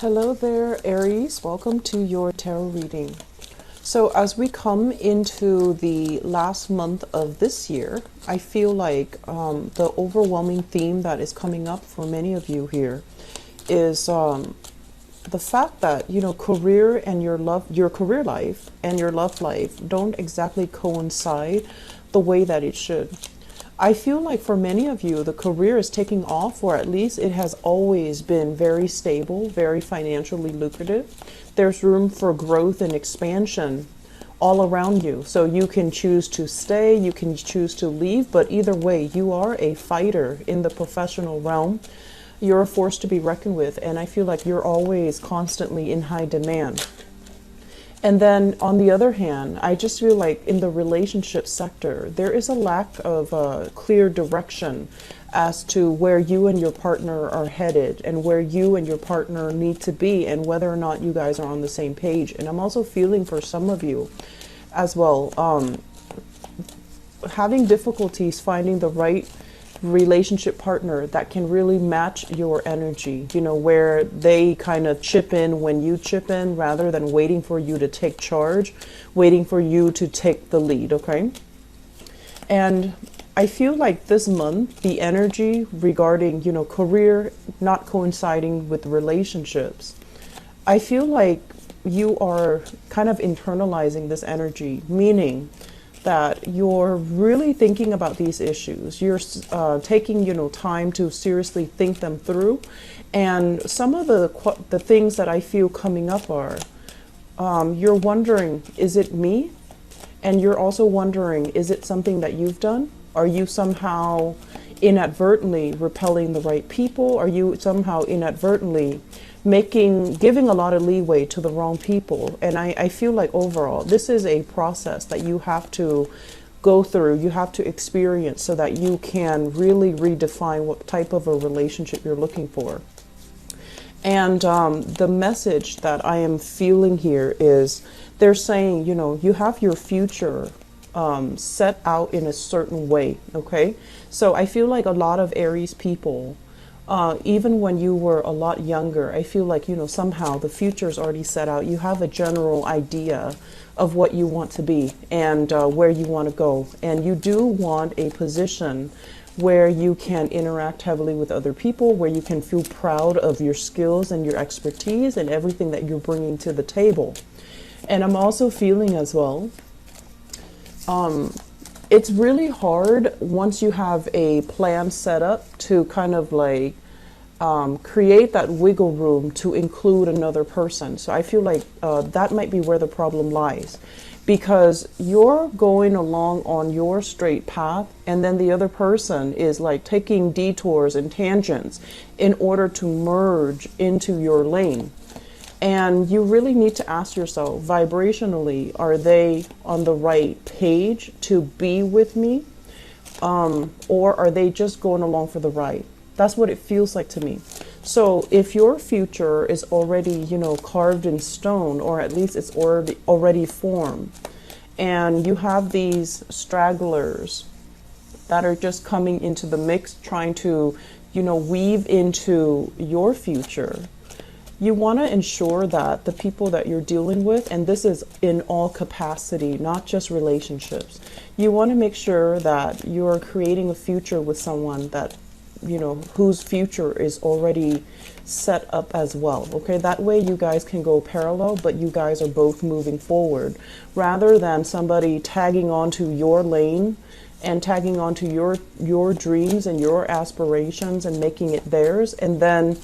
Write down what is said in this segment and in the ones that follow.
Hello there, Aries. Welcome to your tarot reading. So as we come into the last month of this year, I feel like the overwhelming theme that is coming up for many of you here is the fact that, you know, career and your career life and your love life don't exactly coincide the way that it should. I feel like for many of you, the career is taking off, or at least it has always been very stable, very financially lucrative. There's room for growth and expansion all around you. So you can choose to stay, you can choose to leave, but either way, you are a fighter in the professional realm. You're a force to be reckoned with, and I feel like you're always constantly in high demand. And then on the other hand, I just feel like in the relationship sector, there is a lack of clear direction as to where you and your partner are headed and where you and your partner need to be and whether or not you guys are on the same page. And I'm also feeling for some of you as well, having difficulties finding the right relationship partner that can really match your energy, you know, where they kind of chip in when you chip in rather than waiting for you to take charge, waiting for you to take the lead, okay? And I feel like this month, the energy regarding, you know, career not coinciding with relationships, I feel like you are kind of internalizing this energy, meaning that you're really thinking about these issues. You're taking, you know, time to seriously think them through. And some of the things that I feel coming up are, you're wondering, is it me? And you're also wondering, is it something that you've done? Are you somehow inadvertently repelling the right people? Are you somehow inadvertently giving a lot of leeway to the wrong people? And I feel like overall, this is a process that you have to go through, you have to experience so that you can really redefine what type of a relationship you're looking for. And the message that I am feeling here is they're saying, you know, you have your future set out in a certain way, okay? So I feel like a lot of Aries people, even when you were a lot younger, I feel like, you know, somehow the future is already set out. You have a general idea of what you want to be and where you want to go. And you do want a position where you can interact heavily with other people, where you can feel proud of your skills and your expertise and everything that you're bringing to the table. And I'm also feeling as well, it's really hard once you have a plan set up to kind of like create that wiggle room to include another person. So I feel like that might be where the problem lies, because you're going along on your straight path and then the other person is like taking detours and tangents in order to merge into your lane. And you really need to ask yourself, vibrationally, are they on the right page to be with me? Or are they just going along for the ride? That's what it feels like to me. So if your future is already, you know, carved in stone, or at least it's already formed, and you have these stragglers that are just coming into the mix, trying to, you know, weave into your future, you want to ensure that the people that you're dealing with, and this is in all capacity, not just relationships, you want to make sure that you're creating a future with someone that, you know, whose future is already set up as well. Okay, that way you guys can go parallel, but you guys are both moving forward, rather than somebody tagging onto your lane and tagging onto your dreams and your aspirations and making it theirs. And then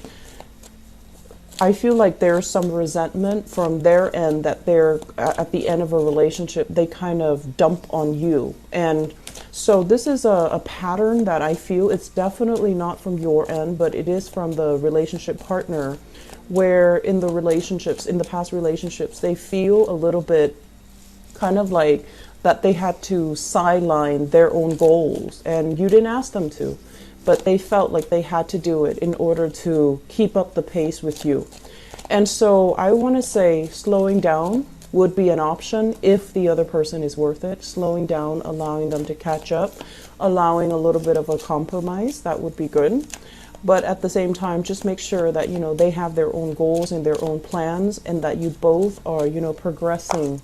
I feel like there's some resentment from their end that they're at the end of a relationship, they kind of dump on you. And so this is a pattern that I feel it's definitely not from your end, but it is from the relationship partner, where in the past relationships, they feel a little bit kind of like that they had to sideline their own goals, and you didn't ask them to, but they felt like they had to do it in order to keep up the pace with you. And so I want to say slowing down would be an option if the other person is worth it. Slowing down, allowing them to catch up, allowing a little bit of a compromise, that would be good. But at the same time, just make sure that, you know, they have their own goals and their own plans, and that you both are, you know, progressing,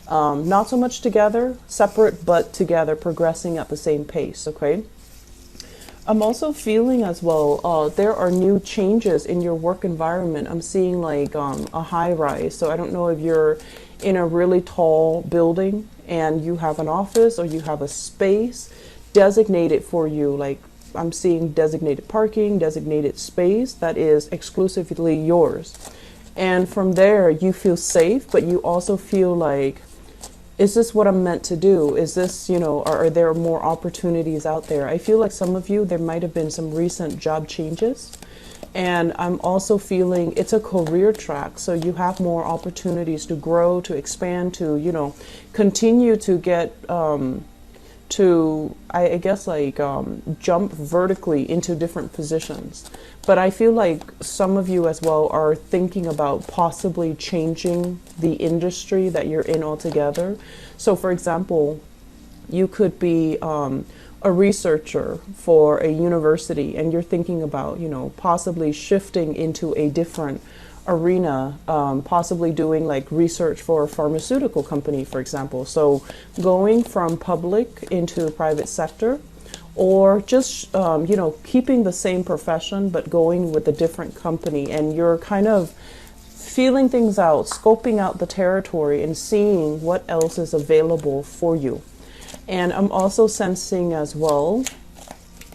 not so much together, separate, but together, progressing at the same pace, okay? I'm also feeling as well, there are new changes in your work environment. I'm seeing like a high rise. So I don't know if you're in a really tall building and you have an office or you have a space designated for you. Like I'm seeing designated parking, designated space that is exclusively yours. And from there you feel safe, but you also feel like, is this what I'm meant to do? Is this, you know, are there more opportunities out there? I feel like some of you, there might have been some recent job changes. And I'm also feeling it's a career track. So you have more opportunities to grow, to expand, to, you know, continue to get, I guess like jump vertically into different positions. But I feel like some of you as well are thinking about possibly changing the industry that you're in altogether. So for example, you could be a researcher for a university and you're thinking about, you know, possibly shifting into a different arena, possibly doing like research for a pharmaceutical company, for example. So going from public into private sector, or just, you know, keeping the same profession, but going with a different company, and you're kind of feeling things out, scoping out the territory and seeing what else is available for you. And I'm also sensing as well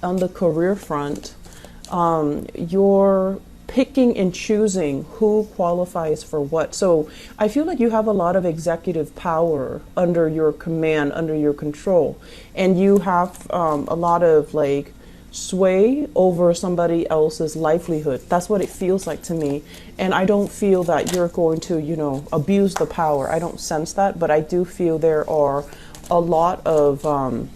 on the career front, you're picking and choosing who qualifies for what. So I feel like you have a lot of executive power under your command, under your control, and you have a lot of like sway over somebody else's livelihood. That's what it feels like to me. And I don't feel that you're going to, you know, abuse the power. I don't sense that, but I do feel there are a lot of, I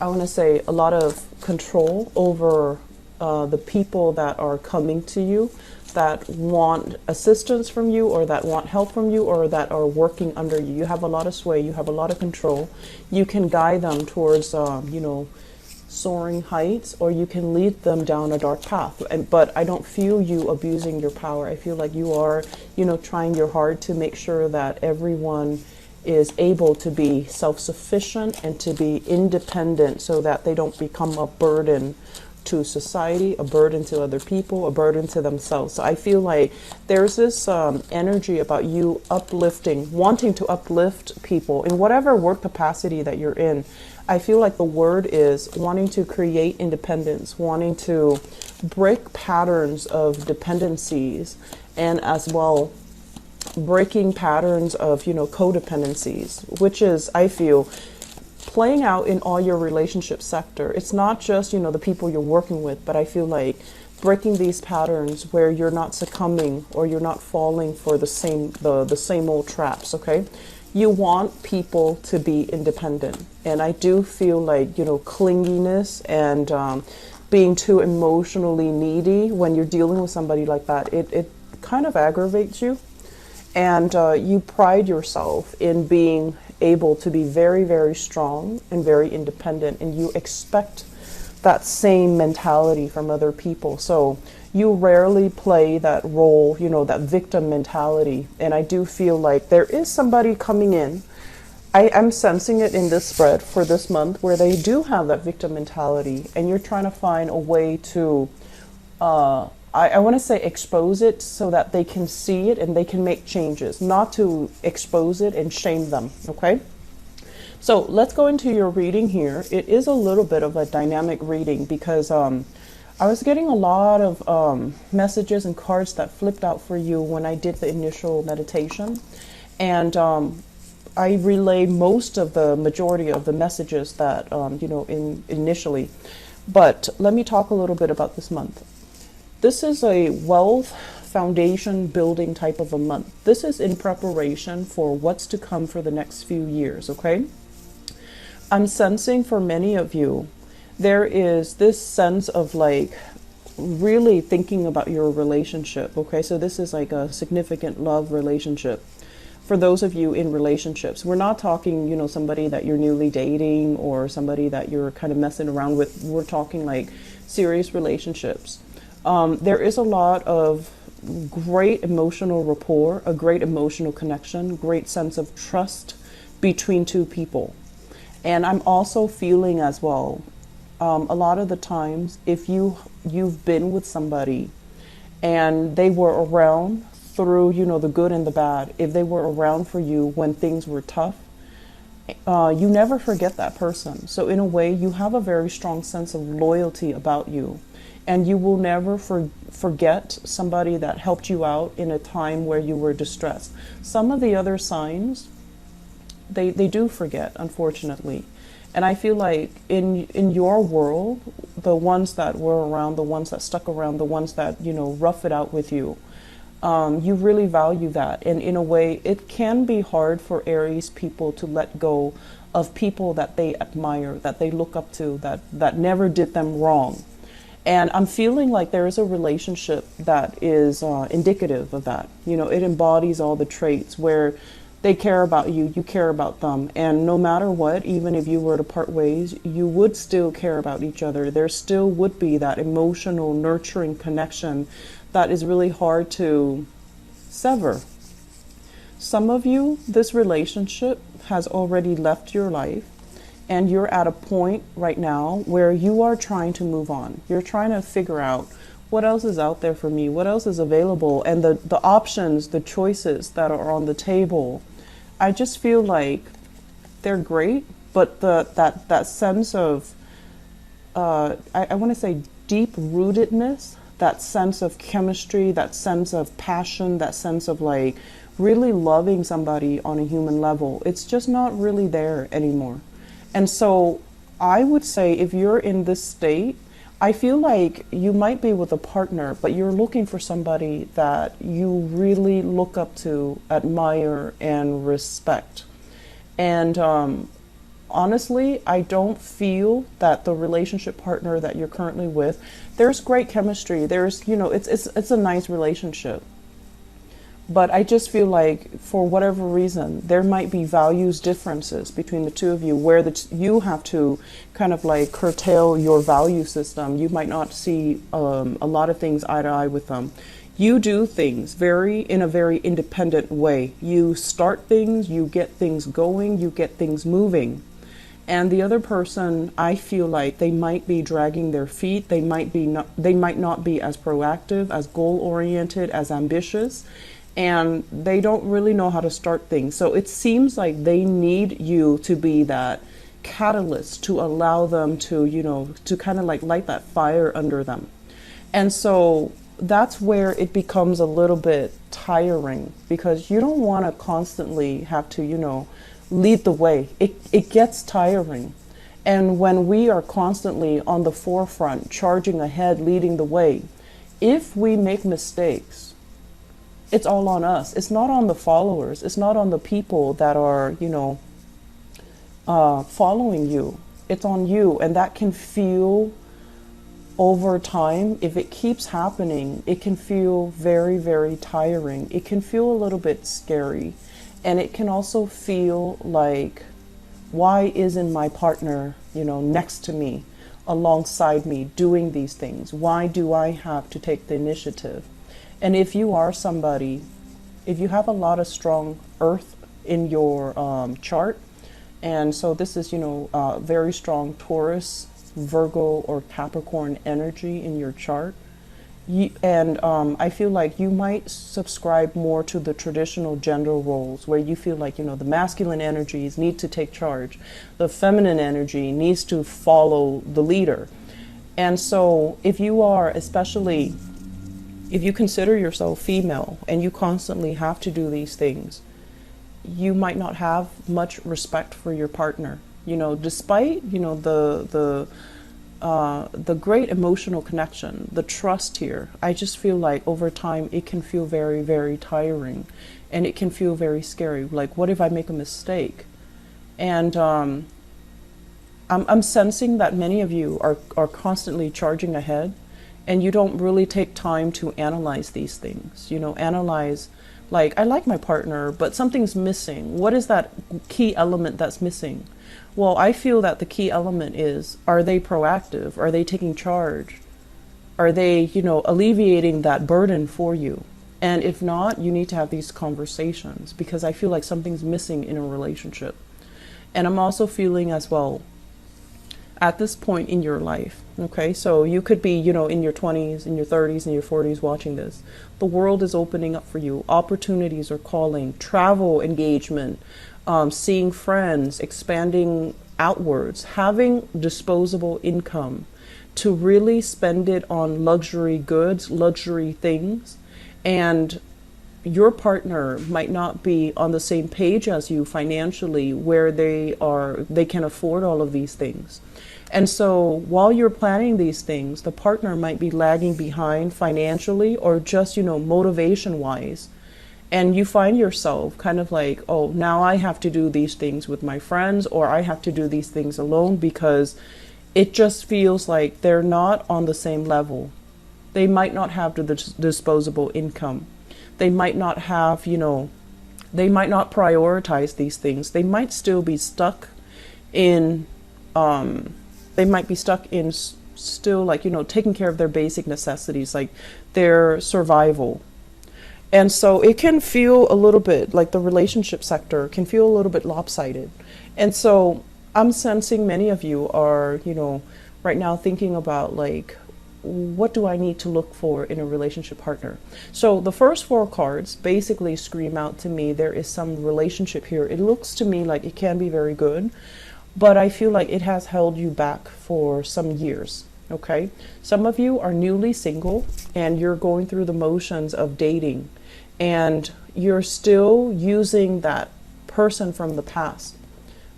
want to say a lot of control over the people that are coming to you, that want assistance from you, or that want help from you, or that are working under you. You have a lot of sway, you have a lot of control. You can guide them towards, you know, soaring heights, or you can lead them down a dark path. But I don't feel you abusing your power. I feel like you are, you know, trying your hard to make sure that everyone is able to be self-sufficient and to be independent, so that they don't become a burden to society, a burden to other people, a burden to themselves. So I feel like there's this energy about you uplifting, wanting to uplift people in whatever work capacity that you're in. I feel like the word is wanting to create independence, wanting to break patterns of dependencies, and as well breaking patterns of, you know, codependencies, which is, I feel, playing out in all your relationship sector. It's not just, you know, the people you're working with, but I feel like breaking these patterns where you're not succumbing or you're not falling for the same old traps, okay? You want people to be independent. And I do feel like, you know, clinginess and being too emotionally needy when you're dealing with somebody like that, it kind of aggravates you. And you pride yourself in being able to be very, very strong and very independent, and you expect that same mentality from other people. So you rarely play that role, you know, that victim mentality. And I do feel like there is somebody coming in. I'm sensing it in this spread for this month, where they do have that victim mentality, and you're trying to find a way to I want to say expose it so that they can see it and they can make changes, not to expose it and shame them, okay? So let's go into your reading here. It is a little bit of a dynamic reading because I was getting a lot of messages and cards that flipped out for you when I did the initial meditation. And I relayed most of the majority of the messages that, you know, initially. But let me talk a little bit about this month. This is a wealth foundation building type of a month. This is in preparation for what's to come for the next few years, okay? I'm sensing for many of you, there is this sense of like really thinking about your relationship, okay? So this is like a significant love relationship. For those of you in relationships, we're not talking, you know, somebody that you're newly dating or somebody that you're kind of messing around with. We're talking like serious relationships. There is a lot of great emotional rapport, a great emotional connection, great sense of trust between two people. And I'm also feeling as well, a lot of the times, if you've been with somebody and they were around through, the good and the bad, if they were around for you when things were tough, you never forget that person. So in a way, you have a very strong sense of loyalty about you. And you will never forget somebody that helped you out in a time where you were distressed. Some of the other signs, they do forget, unfortunately. And I feel like in your world, the ones that were around, the ones that stuck around, the ones that, rough it out with you, you really value that. And in a way, it can be hard for Aries people to let go of people that they admire, that they look up to, that never did them wrong. And I'm feeling like there is a relationship that is indicative of that. It embodies all the traits where they care about you, you care about them. And no matter what, even if you were to part ways, you would still care about each other. There still would be that emotional, nurturing connection that is really hard to sever. Some of you, this relationship has already left your life. And you're at a point right now where you are trying to move on. You're trying to figure out what else is out there for me, what else is available, and the options, the choices that are on the table. I just feel like they're great, but that sense of, I want to say deep rootedness, that sense of chemistry, that sense of passion, that sense of like really loving somebody on a human level, it's just not really there anymore. And so I would say if you're in this state, I feel like you might be with a partner, but you're looking for somebody that you really look up to, admire, and respect. And honestly, I don't feel that the relationship partner that you're currently with, there's great chemistry. There's, it's a nice relationship. But I just feel like for whatever reason, there might be values differences between the two of you where you have to kind of like curtail your value system. You might not see a lot of things eye to eye with them. You do things in a very independent way. You start things, you get things going, you get things moving. And the other person, I feel like they might be dragging their feet. They might not be as proactive, as goal-oriented, as ambitious. And they don't really know how to start things. So it seems like they need you to be that catalyst to allow them to, to kind of like light that fire under them. And so that's where it becomes a little bit tiring because you don't want to constantly have to, lead the way. It gets tiring. And when we are constantly on the forefront, charging ahead, leading the way, if we make mistakes, it's all on us. It's not on the followers. It's not on the people that are, following you. It's on you. And that can feel over time, if it keeps happening, it can feel very, very tiring. It can feel a little bit scary. And it can also feel like, why isn't my partner, next to me, alongside me, doing these things? Why do I have to take the initiative? And if you are somebody, if you have a lot of strong earth in your chart, and so this is, very strong Taurus, Virgo, or Capricorn energy in your chart, I feel like you might subscribe more to the traditional gender roles where you feel like, the masculine energies need to take charge. The feminine energy needs to follow the leader. And so if you are especially... if you consider yourself female and you constantly have to do these things, you might not have much respect for your partner. Despite the great emotional connection, the trust here, I just feel like over time it can feel very, very tiring, and it can feel very scary. Like, what if I make a mistake? And I'm sensing that many of you are constantly charging ahead. And you don't really take time to analyze these things, analyze Like, I like my partner, but something's missing. What is that key element that's missing? Well, I feel that the key element is, are they proactive? Are they taking charge? Are they, alleviating that burden for you? And if not, you need to have these conversations, because I feel like something's missing in a relationship. And I'm also feeling as well, at this point in your life, okay, so you could be, in your 20s, in your 30s, in your 40s watching this. The world is opening up for you. Opportunities are calling, travel engagement, seeing friends, expanding outwards, having disposable income to really spend it on luxury goods, luxury things. And your partner might not be on the same page as you financially, where they can afford all of these things. And so while you're planning these things, the partner might be lagging behind financially, or just, motivation wise. And you find yourself kind of like, oh, now I have to do these things with my friends, or I have to do these things alone, because it just feels like they're not on the same level. They might not have the disposable income. They might not have, they might not prioritize these things. They might still be stuck in, still like, taking care of their basic necessities, like their survival. And so it can feel a little bit like the relationship sector can feel a little bit lopsided. And so I'm sensing many of you are, right now thinking about like, what do I need to look for in a relationship partner? So the first 4 cards basically scream out to me, there is some relationship here. It looks to me like it can be very good, but I feel like it has held you back for some years. Okay. Some of you are newly single and you're going through the motions of dating, and you're still using that person from the past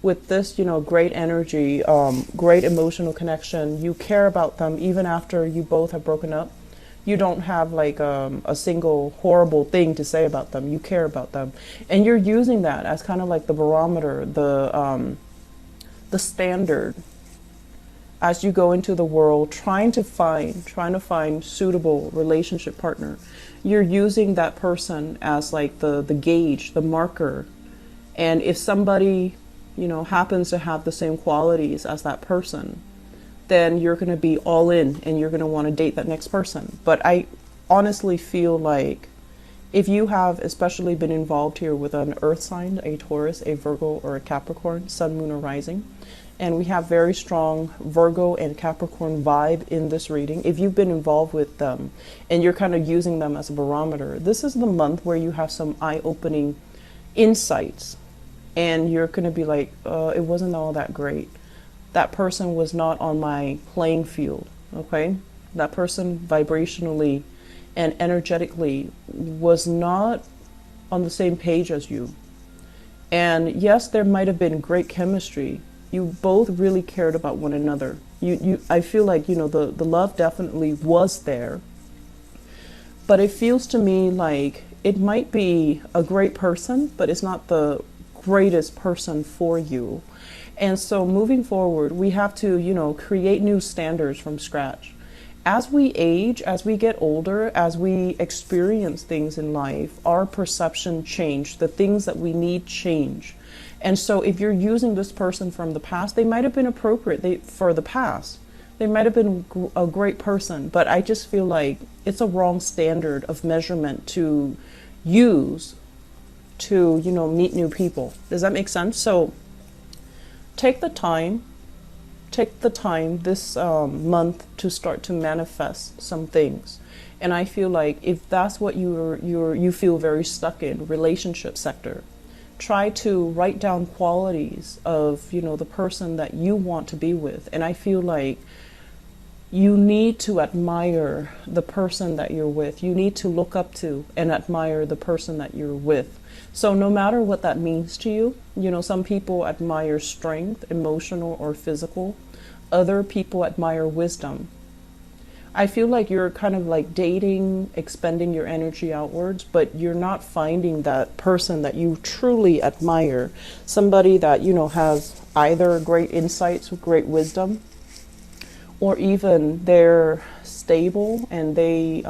with this, great energy, great emotional connection. You care about them even after you both have broken up. You don't have like a single horrible thing to say about them. You care about them, and you're using that as kind of like the barometer, the standard as you go into the world, trying to find suitable relationship partner. You're using that person as like the gauge, the marker. And if somebody happens to have the same qualities as that person, then you're going to be all in and you're going to want to date that next person. But I honestly feel like if you have especially been involved here with an earth sign, a Taurus, a Virgo, or a Capricorn, sun, moon, or rising, and we have very strong Virgo and Capricorn vibe in this reading. If you've been involved with them and you're kind of using them as a barometer, this is the month where you have some eye-opening insights. And you're going to be like, it wasn't all that great. That person was not on my playing field, okay? That person vibrationally and energetically was not on the same page as you. And yes, there might have been great chemistry. You both really cared about one another. I feel like, the love definitely was there. But it feels to me like it might be a great person, but it's not the greatest person for you. And so moving forward, we have to, create new standards from scratch. As we age, as we get older, as we experience things in life, our perception change, the things that we need change. And so if you're using this person from the past, they might have been appropriate for the past. They might have been a great person, but I just feel like it's a wrong standard of measurement to use to, meet new people. Does that make sense? So take the time this month to start to manifest some things. And I feel like if that's what you feel very stuck in, relationship sector, try to write down qualities of, the person that you want to be with. And I feel like you need to admire the person that you're with. You need to look up to and admire the person that you're with. So no matter what that means to you, some people admire strength, emotional or physical. Other people admire wisdom. I feel like you're kind of like dating, expending your energy outwards, but you're not finding that person that you truly admire. Somebody that, has either great insights, great wisdom, or even they're stable and they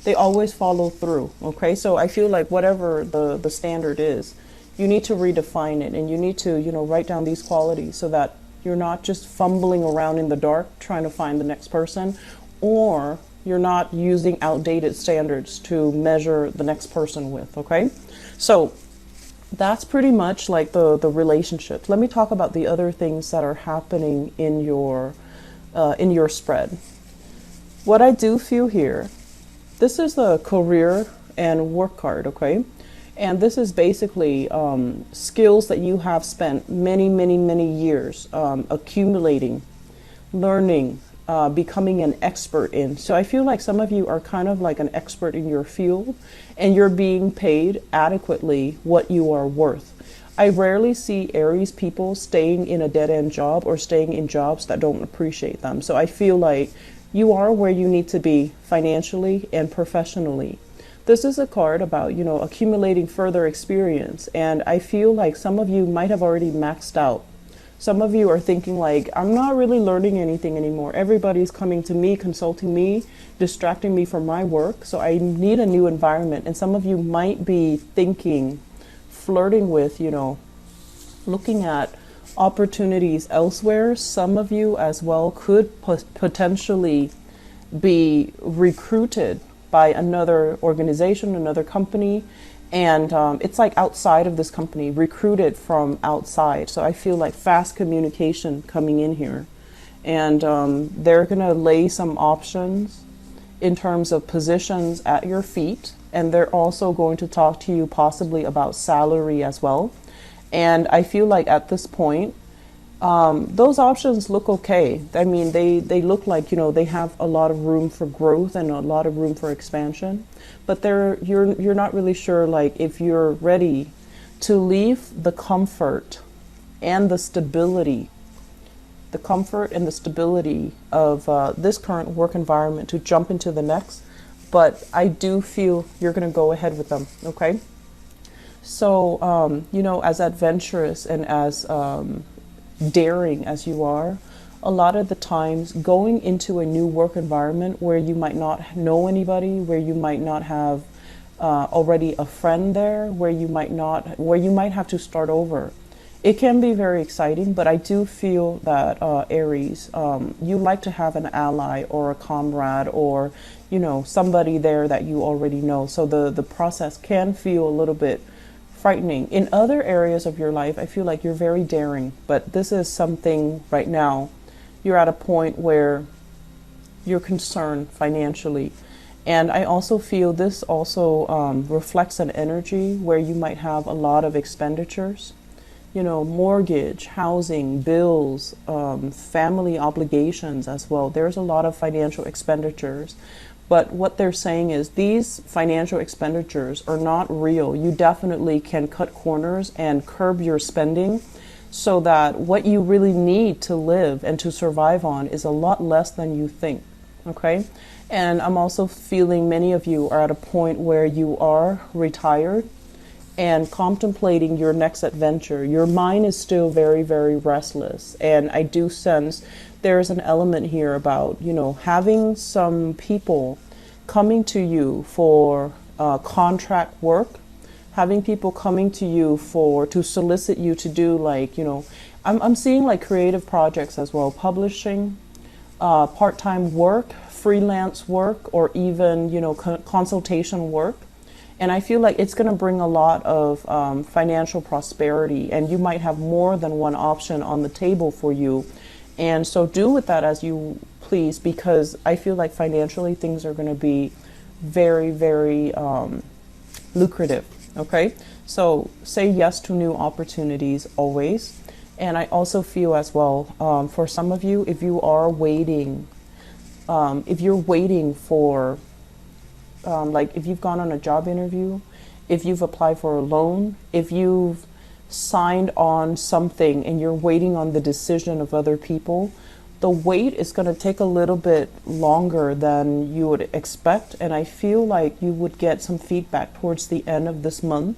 they always follow through. Okay, so I feel like whatever the standard is, you need to redefine it, and you need to, you know, write down these qualities so that you're not just fumbling around in the dark trying to find the next person, or you're not using outdated standards to measure the next person with. Okay, so that's pretty much like the relationships. Let me talk about the other things that are happening in your spread. What I do feel here, this is the career and work card, okay? And this is basically skills that you have spent many years accumulating, learning, becoming an expert in. So I feel like some of you are kind of like an expert in your field, and you're being paid adequately what you are worth. I rarely see Aries people staying in a dead-end job or staying in jobs that don't appreciate them. So I feel like you are where you need to be financially and professionally. This is a card about, you know, accumulating further experience, and I feel like some of you might have already maxed out. Some of you are thinking like, I'm not really learning anything anymore. Everybody's coming to me, consulting me, distracting me from my work, so I need a new environment. And some of you might be thinking, flirting with, you know, looking at opportunities elsewhere. Some of you as well could potentially be recruited by another organization, another company, and it's like outside of this company, recruited from outside. So I feel like fast communication coming in here, and they're gonna lay some options in terms of positions at your feet, and they're also going to talk to you possibly about salary as well. And I feel like at this point, those options look okay. I mean, they look like, you know, they have a lot of room for growth and a lot of room for expansion, but you're not really sure like if you're ready to leave the comfort and the stability of this current work environment to jump into the next. But I do feel you're going to go ahead with them. Okay. So, you know, as adventurous and as daring as you are, a lot of the times going into a new work environment where you might not know anybody, where you might not have already a friend there, where you might have to start over, it can be very exciting. But I do feel that Aries, you like to have an ally or a comrade, or, you know, somebody there that you already know. So the process can feel a little bit frightening. In other areas of your life, I feel like you're very daring, but this is something right now, you're at a point where you're concerned financially. And I also feel this also reflects an energy where you might have a lot of expenditures, you know, mortgage, housing, bills, family obligations as well. There's a lot of financial expenditures. But what they're saying is these financial expenditures are not real. You definitely can cut corners and curb your spending so that what you really need to live and to survive on is a lot less than you think. Okay? And I'm also feeling many of you are at a point where you are retired and contemplating your next adventure. Your mind is still very, very restless. And I do sense there's an element here about, you know, having some people coming to you for contract work, having people coming to you to solicit you to do, like, you know, I'm seeing like creative projects as well, publishing, part-time work, freelance work, or even, you know, consultation work. And I feel like it's going to bring a lot of financial prosperity, and you might have more than one option on the table for you. And so do with that as you please, because I feel like financially things are going to be very, very lucrative. Okay, so say yes to new opportunities always. And I also feel as well, for some of you, if you are waiting, if you're waiting for, like if you've gone on a job interview, if you've applied for a loan, if you've signed on something and you're waiting on the decision of other people, the wait is going to take a little bit longer than you would expect. And I feel like you would get some feedback towards the end of this month.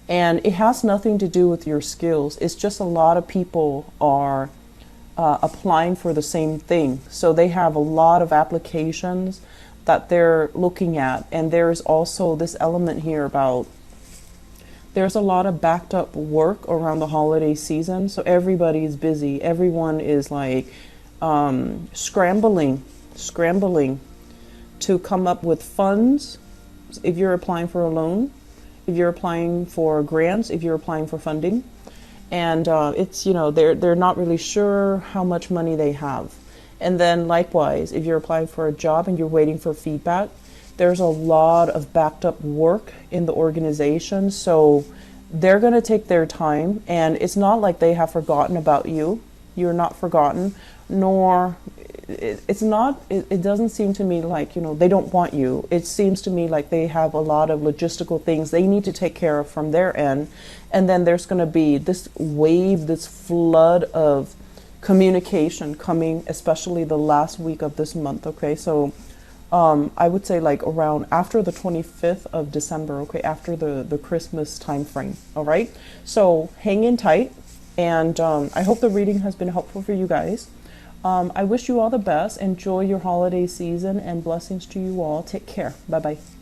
And it has nothing to do with your skills. It's just a lot of people are applying for the same thing. So they have a lot of applications, that they're looking at. And there's also this element here about there's a lot of backed up work around the holiday season. So everybody's busy. Everyone is like scrambling to come up with funds. If you're applying for a loan, if you're applying for grants, if you're applying for funding, and it's, you know, they're not really sure how much money they have. And then likewise, if you're applying for a job and you're waiting for feedback, there's a lot of backed up work in the organization. So they're going to take their time, and it's not like they have forgotten about you. You're not forgotten, nor it doesn't seem to me like, you know, they don't want you. It seems to me like they have a lot of logistical things they need to take care of from their end. And then there's going to be this wave, this flood of communication coming, especially the last week of this month. Okay, so I would say like around after the 25th of December, okay, after the Christmas time frame. All right, so hang in tight, and I hope the reading has been helpful for you guys. I wish you all the best. Enjoy your holiday season, and blessings to you all. Take care. Bye bye.